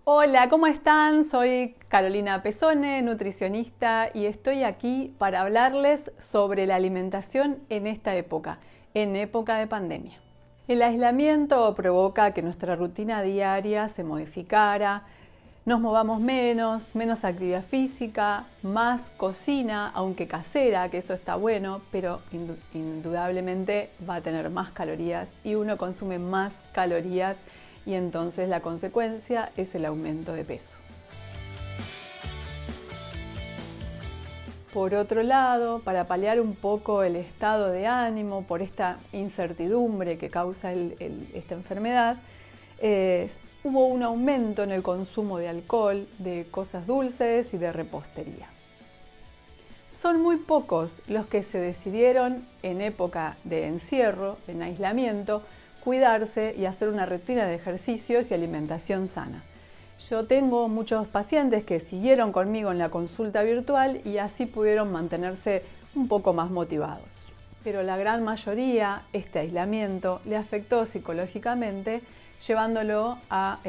Hola, ¿cómo están? Soy Carolina Pesone, nutricionista, y estoy aquí para hablarles sobre la alimentación en esta época, en época de pandemia. El aislamiento provoca que nuestra rutina diaria se modificara, nos movamos menos actividad física, más cocina, aunque casera, que eso está bueno, pero indudablemente va a tener más calorías y uno consume más calorías y entonces la consecuencia es el aumento de peso. Por otro lado, para paliar un poco el estado de ánimo por esta incertidumbre que causa esta enfermedad, hubo un aumento en el consumo de alcohol, de cosas dulces y de repostería. Son muy pocos los que se decidieron en época de encierro, en aislamiento, cuidarse y hacer una rutina de ejercicios y alimentación sana. Yo tengo muchos pacientes que siguieron conmigo en la consulta virtual y así pudieron mantenerse un poco más motivados. Pero la gran mayoría, este aislamiento le afectó psicológicamente, llevándolo a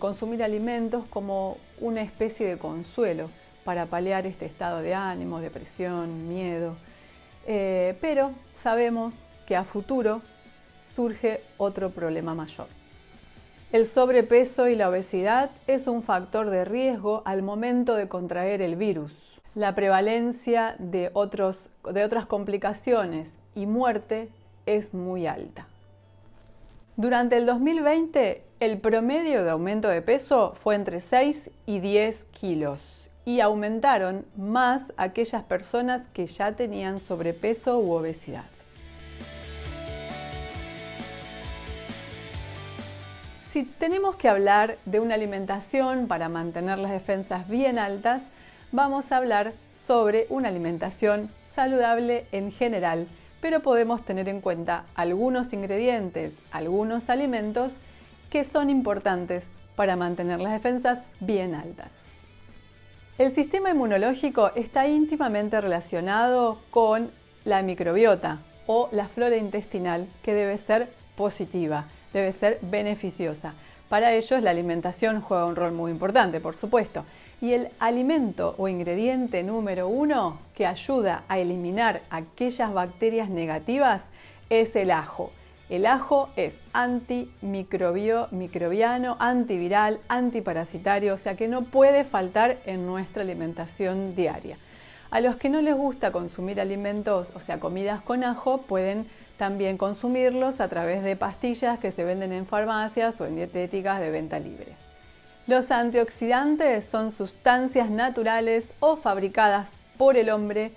consumir alimentos como una especie de consuelo para paliar este estado de ánimo, depresión, miedo. Pero sabemos que a futuro surge otro problema mayor. El sobrepeso y la obesidad es un factor de riesgo al momento de contraer el virus. La prevalencia de otras complicaciones y muerte es muy alta. Durante el 2020, el promedio de aumento de peso fue entre 6 y 10 kilos y aumentaron más aquellas personas que ya tenían sobrepeso u obesidad. Si tenemos que hablar de una alimentación para mantener las defensas bien altas, vamos a hablar sobre una alimentación saludable en general, pero podemos tener en cuenta algunos ingredientes, algunos alimentos que son importantes para mantener las defensas bien altas. El sistema inmunológico está íntimamente relacionado con la microbiota o la flora intestinal, que debe ser positiva, debe ser beneficiosa. Para ello, la alimentación juega un rol muy importante, por supuesto. Y el alimento o ingrediente número 1 que ayuda a eliminar aquellas bacterias negativas es el ajo. El ajo es antimicrobiano, antiviral, antiparasitario, o sea que no puede faltar en nuestra alimentación diaria. A los que no les gusta consumir alimentos, o sea, comidas con ajo, pueden también consumirlos a través de pastillas que se venden en farmacias o en dietéticas de venta libre. Los antioxidantes son sustancias naturales o fabricadas por el hombre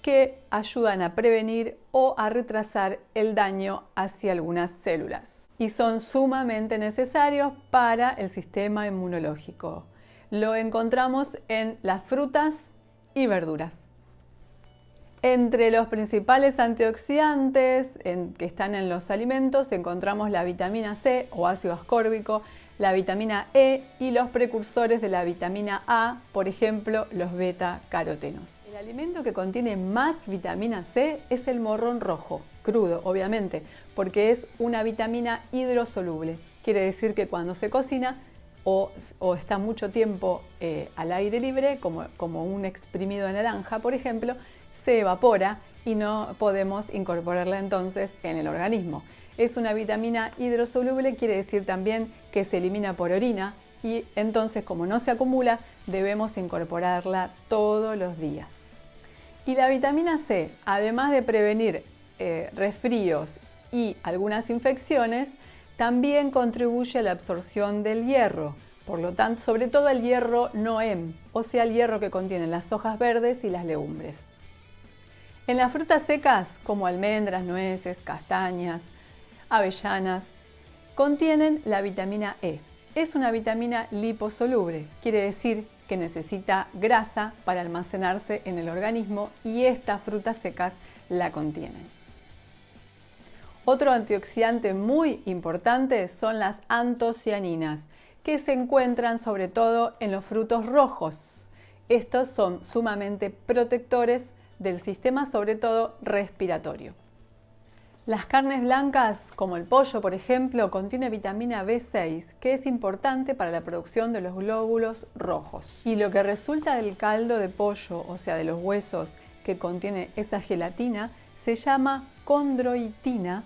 que ayudan a prevenir o a retrasar el daño hacia algunas células y son sumamente necesarios para el sistema inmunológico. Lo encontramos en las frutas y verduras. Entre los principales antioxidantes que están en los alimentos encontramos la vitamina C o ácido ascórbico, la vitamina E y los precursores de la vitamina A, por ejemplo, los beta-carotenos. El alimento que contiene más vitamina C es el morrón rojo, crudo, obviamente, porque es una vitamina hidrosoluble. Quiere decir que cuando se cocina o está mucho tiempo al aire libre, como un exprimido de naranja, por ejemplo, se evapora y no podemos incorporarla entonces en el organismo. Es una vitamina hidrosoluble, quiere decir también que se elimina por orina y entonces, como no se acumula, debemos incorporarla todos los días. Y la vitamina C, además de prevenir resfríos y algunas infecciones, también contribuye a la absorción del hierro. Por lo tanto, sobre todo el hierro NOEM, o sea, el hierro que contienen las hojas verdes y las legumbres. En las frutas secas, como almendras, nueces, castañas, avellanas, contienen la vitamina E. Es una vitamina liposoluble, quiere decir que necesita grasa para almacenarse en el organismo y estas frutas secas la contienen. Otro antioxidante muy importante son las antocianinas, que se encuentran sobre todo en los frutos rojos. Estos son sumamente protectores del sistema, sobre todo respiratorio. Las carnes blancas, como el pollo, por ejemplo, contiene vitamina B6, que es importante para la producción de los glóbulos rojos. Y lo que resulta del caldo de pollo, o sea, de los huesos que contiene esa gelatina, se llama condroitina,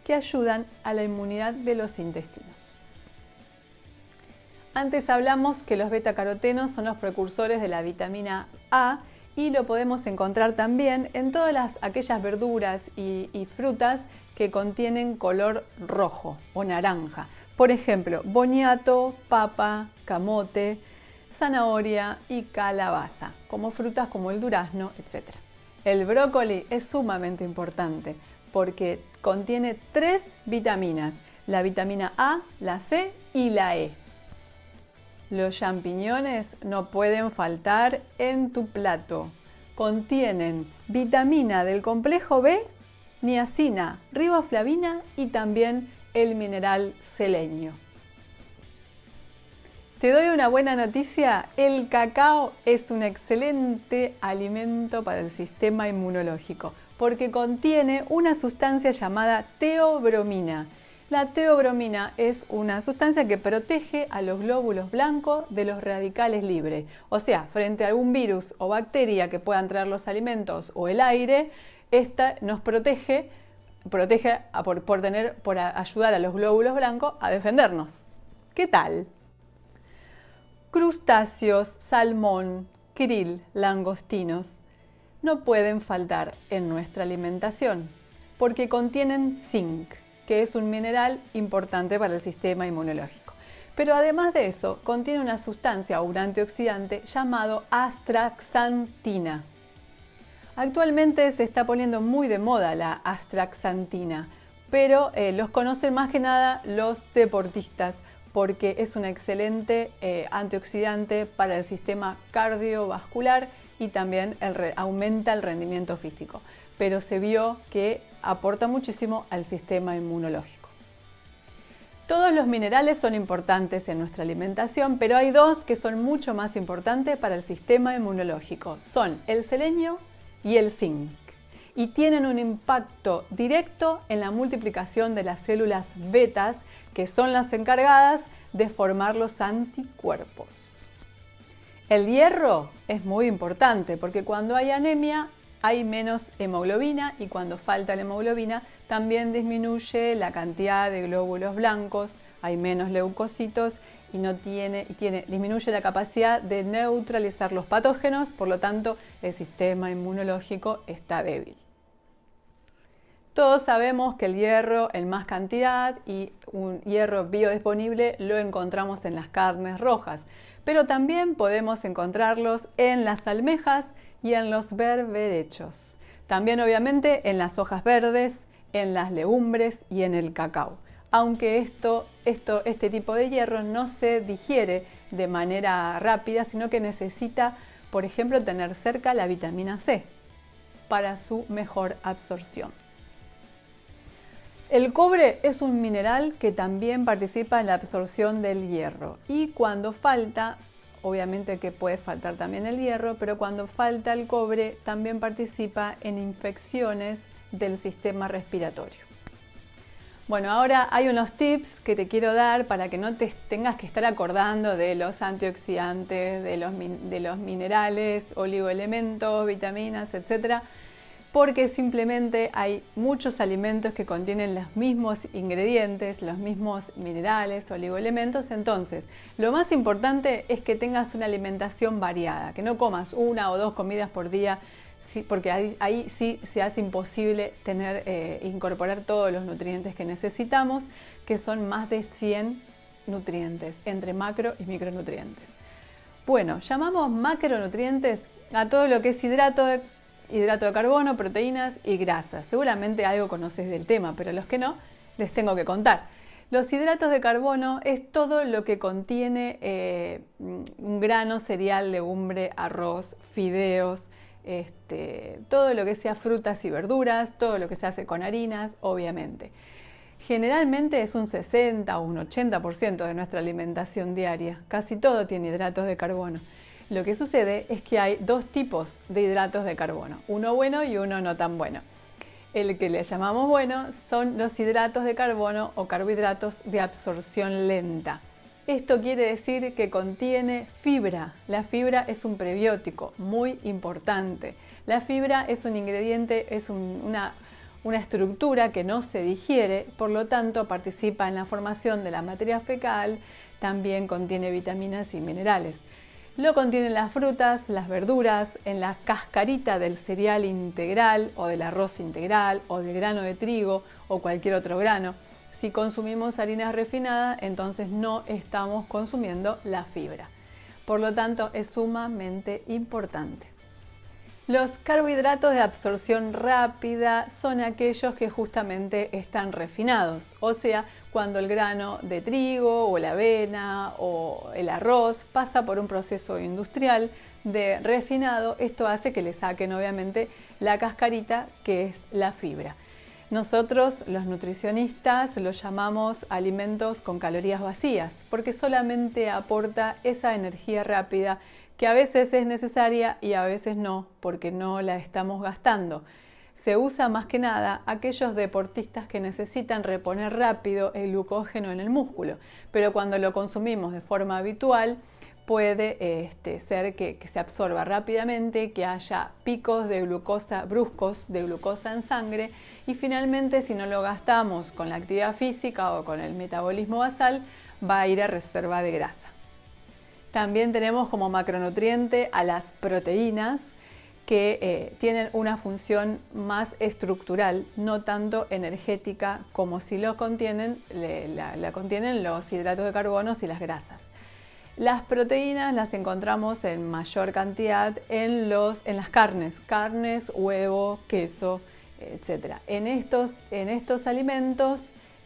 que ayudan a la inmunidad de los intestinos. Antes hablamos que los betacarotenos son los precursores de la vitamina A y lo podemos encontrar también en todas aquellas verduras y frutas que contienen color rojo o naranja. Por ejemplo, boniato, papa, camote, zanahoria y calabaza, como frutas como el durazno, etc. El brócoli es sumamente importante porque contiene 3 vitaminas, la vitamina A, la C y la E. Los champiñones no pueden faltar en tu plato. Contienen vitamina del complejo B, niacina, riboflavina y también el mineral selenio. Te doy una buena noticia, el cacao es un excelente alimento para el sistema inmunológico porque contiene una sustancia llamada teobromina. La teobromina es una sustancia que protege a los glóbulos blancos de los radicales libres. O sea, frente a algún virus o bacteria que puedan traer los alimentos o el aire, esta nos protege por ayudar a los glóbulos blancos a defendernos. ¿Qué tal? Crustáceos, salmón, krill, langostinos no pueden faltar en nuestra alimentación porque contienen zinc, que es un mineral importante para el sistema inmunológico. Pero además de eso, contiene una sustancia o un antioxidante llamado astraxantina. Actualmente se está poniendo muy de moda la astraxantina, pero los conocen más que nada los deportistas porque es un excelente antioxidante para el sistema cardiovascular y también aumenta el rendimiento físico. Pero se vio que aporta muchísimo al sistema inmunológico. Todos los minerales son importantes en nuestra alimentación, pero hay 2 que son mucho más importantes para el sistema inmunológico. Son el selenio y el zinc. Y tienen un impacto directo en la multiplicación de las células betas, que son las encargadas de formar los anticuerpos. El hierro es muy importante porque cuando hay anemia hay menos hemoglobina y cuando falta la hemoglobina también disminuye la cantidad de glóbulos blancos, hay menos leucocitos y disminuye la capacidad de neutralizar los patógenos, por lo tanto el sistema inmunológico está débil. Todos sabemos que el hierro en más cantidad y un hierro biodisponible lo encontramos en las carnes rojas, pero también podemos encontrarlos en las almejas y en los berberechos. También obviamente en las hojas verdes, en las legumbres y en el cacao. Aunque este tipo de hierro no se digiere de manera rápida, sino que necesita, por ejemplo, tener cerca la vitamina C para su mejor absorción. El cobre es un mineral que también participa en la absorción del hierro y cuando falta, obviamente que puede faltar también el hierro, pero cuando falta el cobre también participa en infecciones del sistema respiratorio. Bueno, ahora hay unos tips que te quiero dar para que no te tengas que estar acordando de los antioxidantes, de los minerales, oligoelementos, vitaminas, etc. Porque simplemente hay muchos alimentos que contienen los mismos ingredientes, los mismos minerales, oligoelementos. Entonces, lo más importante es que tengas una alimentación variada, que no comas 1 o 2 comidas por día, porque ahí sí se hace imposible incorporar todos los nutrientes que necesitamos, que son más de 100 nutrientes, entre macro y micronutrientes. Bueno, llamamos macronutrientes a todo lo que es hidrato de carbono, proteínas y grasas. Seguramente algo conoces del tema, pero los que no, les tengo que contar. Los hidratos de carbono es todo lo que contiene un grano, cereal, legumbre, arroz, fideos, todo lo que sea frutas y verduras, todo lo que se hace con harinas, obviamente. Generalmente es un 60 o un 80% de nuestra alimentación diaria. Casi todo tiene hidratos de carbono. Lo que sucede es que hay 2 tipos de hidratos de carbono, uno bueno y uno no tan bueno. El que le llamamos bueno son los hidratos de carbono o carbohidratos de absorción lenta. Esto quiere decir que contiene fibra. La fibra es un prebiótico muy importante. La fibra es un ingrediente, es una estructura que no se digiere, por lo tanto participa en la formación de la materia fecal, también contiene vitaminas y minerales. Lo contienen las frutas, las verduras, en la cascarita del cereal integral o del arroz integral o del grano de trigo o cualquier otro grano. Si consumimos harinas refinadas, entonces no estamos consumiendo la fibra. Por lo tanto, es sumamente importante. Los carbohidratos de absorción rápida son aquellos que justamente están refinados, o sea, cuando el grano de trigo o la avena o el arroz pasa por un proceso industrial de refinado, esto hace que le saquen obviamente la cascarita, que es la fibra. Nosotros, los nutricionistas, los llamamos alimentos con calorías vacías, porque solamente aporta esa energía rápida que a veces es necesaria y a veces no, porque no la estamos gastando. Se usa más que nada aquellos deportistas que necesitan reponer rápido el glucógeno en el músculo, pero cuando lo consumimos de forma habitual puede ser que se absorba rápidamente, que haya picos de glucosa bruscos, de glucosa en sangre, y finalmente si no lo gastamos con la actividad física o con el metabolismo basal, va a ir a reserva de grasa. También tenemos como macronutriente a las proteínas, que tienen una función más estructural, no tanto energética como si lo contienen, la contienen los hidratos de carbono y las grasas. Las proteínas las encontramos en mayor cantidad en las carnes, huevo, queso, etc. En estos alimentos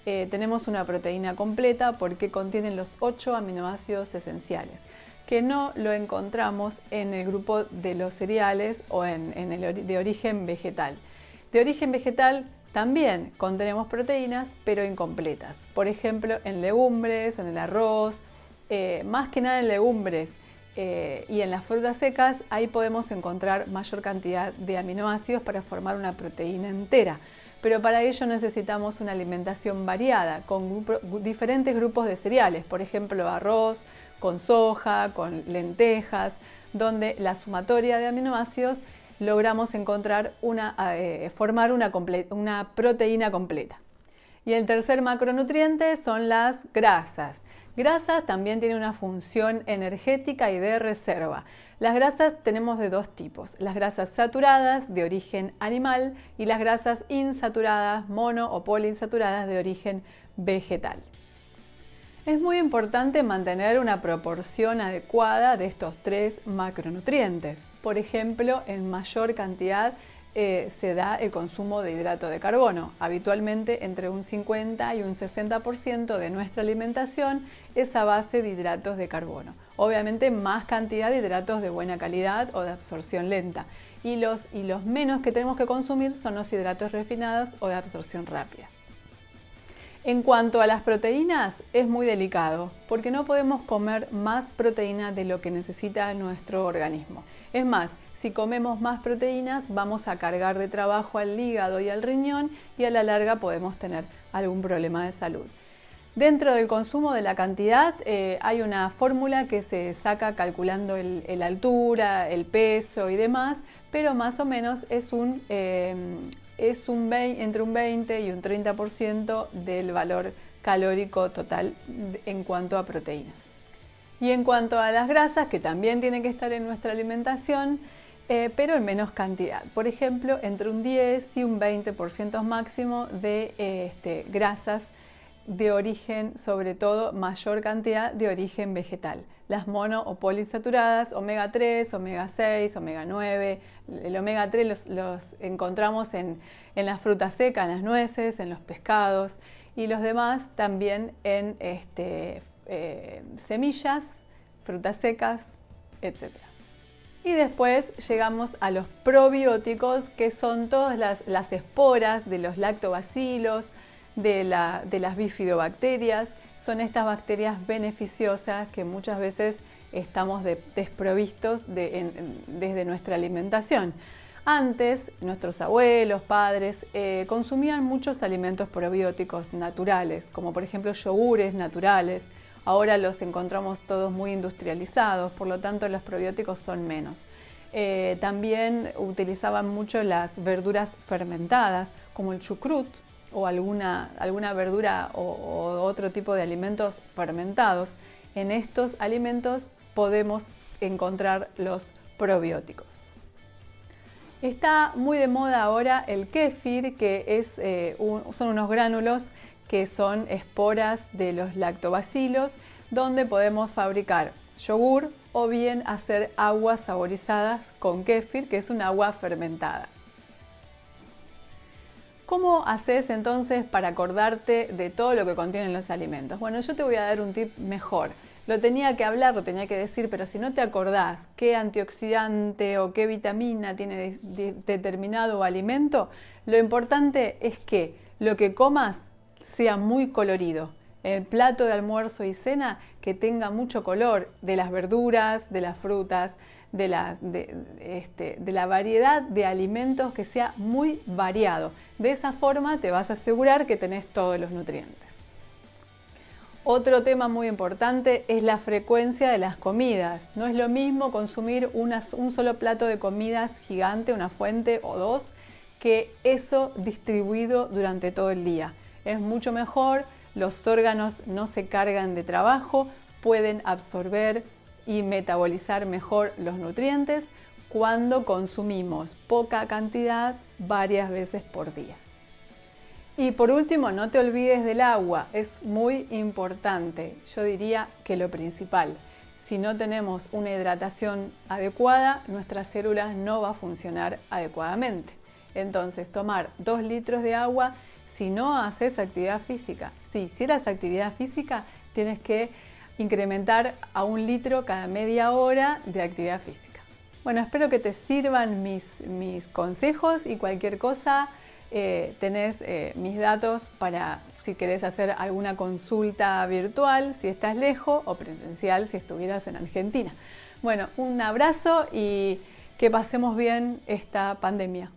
tenemos una proteína completa porque contienen los 8 aminoácidos esenciales, que no lo encontramos en el grupo de los cereales o en el de origen vegetal. De origen vegetal también contenemos proteínas, pero incompletas. Por ejemplo, en legumbres, en el arroz, más que nada en legumbres y en las frutas secas, ahí podemos encontrar mayor cantidad de aminoácidos para formar una proteína entera. Pero para ello necesitamos una alimentación variada, con diferentes grupos de cereales, por ejemplo, arroz, con soja, con lentejas, donde la sumatoria de aminoácidos logramos encontrar formar una proteína completa. Y el tercer macronutriente son las grasas. Grasas también tienen una función energética y de reserva. Las grasas tenemos de dos tipos, las grasas saturadas de origen animal y las grasas insaturadas, mono o poliinsaturadas de origen vegetal. Es muy importante mantener una proporción adecuada de estos tres macronutrientes. Por ejemplo, en mayor cantidad se da el consumo de hidrato de carbono. Habitualmente entre un 50 y un 60% de nuestra alimentación es a base de hidratos de carbono. Obviamente más cantidad de hidratos de buena calidad o de absorción lenta. Y los menos que tenemos que consumir son los hidratos refinados o de absorción rápida. En cuanto a las proteínas, es muy delicado porque no podemos comer más proteína de lo que necesita nuestro organismo. Es más, si comemos más proteínas vamos a cargar de trabajo al hígado y al riñón y a la larga podemos tener algún problema de salud. Dentro del consumo de la cantidad hay una fórmula que se saca calculando la altura, el peso y demás, pero más o menos es entre un 20 y un 30% del valor calórico total en cuanto a proteínas. Y en cuanto a las grasas, que también tienen que estar en nuestra alimentación, pero en menos cantidad. Por ejemplo, entre un 10 y un 20% máximo de grasas de origen, sobre todo mayor cantidad de origen vegetal. Las mono o poliinsaturadas, omega 3, omega 6, omega 9. El omega 3 los encontramos en las frutas secas, en las nueces, en los pescados, y los demás también en semillas, frutas secas, etc. Y después llegamos a los probióticos, que son todas las esporas de los lactobacilos, de las bifidobacterias. Son estas bacterias beneficiosas que muchas veces estamos desprovistos desde nuestra alimentación. Antes, nuestros abuelos, padres, consumían muchos alimentos probióticos naturales, como por ejemplo yogures naturales. Ahora los encontramos todos muy industrializados, por lo tanto los probióticos son menos. También utilizaban mucho las verduras fermentadas, como el chucrut o alguna verdura o otro tipo de alimentos fermentados. En estos alimentos podemos encontrar los probióticos. Está muy de moda ahora el kéfir, que son unos gránulos que son esporas de los lactobacilos, donde podemos fabricar yogur o bien hacer aguas saborizadas con kéfir, que es un agua fermentada. ¿Cómo haces entonces para acordarte de todo lo que contienen los alimentos? Bueno, yo te voy a dar un tip mejor. Lo tenía que hablar, lo tenía que decir, pero si no te acordás qué antioxidante o qué vitamina tiene determinado alimento, lo importante es que lo que comas sea muy colorido. El plato de almuerzo y cena que tenga mucho color, de las verduras, de las frutas, de la variedad de alimentos, que sea muy variado. De esa forma te vas a asegurar que tenés todos los nutrientes. Otro tema muy importante es la frecuencia de las comidas. No es lo mismo consumir un solo plato de comidas gigante, una fuente o dos, que eso distribuido durante todo el día. Es mucho mejor, los órganos no se cargan de trabajo, pueden absorber y metabolizar mejor los nutrientes cuando consumimos poca cantidad varias veces por día. Y por último, no te olvides del agua, es muy importante. Yo diría que lo principal, si no tenemos una hidratación adecuada, nuestras células no van a funcionar adecuadamente. Entonces, tomar 2 litros de agua si no haces actividad física. Si hicieras actividad física, tienes que incrementar a 1 litro cada media hora de actividad física. Bueno, espero que te sirvan mis consejos y cualquier cosa. Tenés mis datos para si querés hacer alguna consulta virtual, si estás lejos, o presencial si estuvieras en Argentina. Bueno, un abrazo y que pasemos bien esta pandemia.